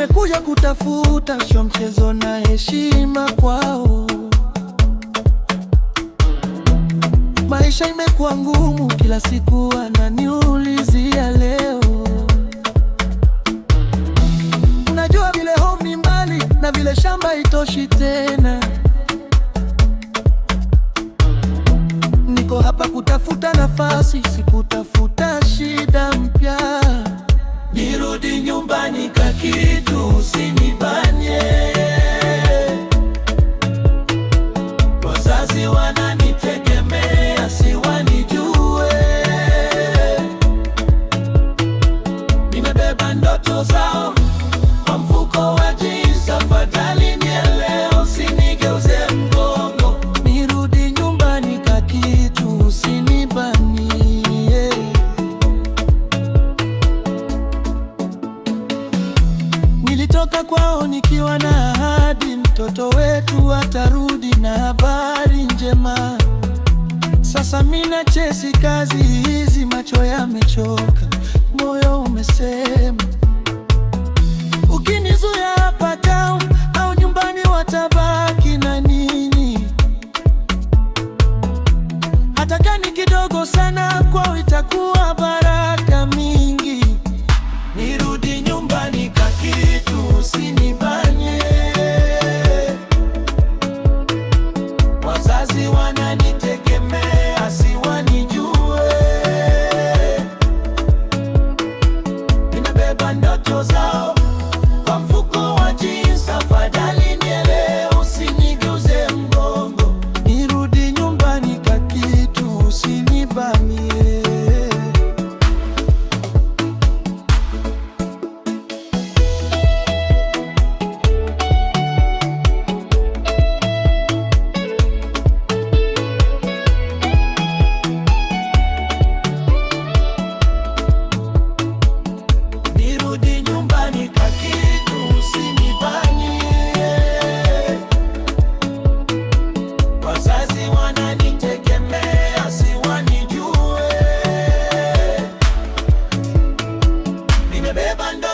nimekuja kutafuta, sio mchezo na heshima kwao. Maisha imekuwa ngumu, kila siku wananiulizia leo. Unajua vile home ni mbali na vile shamba itoshi tena. Niko hapa kutafuta nafasi, sikutafuta shida mpya. Nirudi nyumbani kakitu, usinibanye. Wazazi wananitegemea, si wanijue. Nimebeba ndoto zao kwa mfuko wa jeans, tafadhali nielewe, usinigeuze mgongo. Nirudi nyumbani kakitu, usinibanie. Nilitoka kwao nikiwa na ahadi, mtoto wetu atarudi na habari njema. Sasa mina chesi kazi hizi, macho yamechoka, moyo umesema. Ukinizuia hapa town au nyumbani, watabaki na nini? Hata kani kidogo sana, kwao itakuwa baraka mingi. Nirudi nyumbani kakitu, usinibanye. Wazazi wananitegemea, si wanijue. Nimebeba ndoto zao kwa mfuko wa jeans, tafadhali nielewe, usinigeuze mgongo. Nirudi nyumbani kakitu, usinibanie. Nirudi nyumbani kakitu, usinibanie. Wazazi wananitegemea, si wanijue. Nimebeba ndo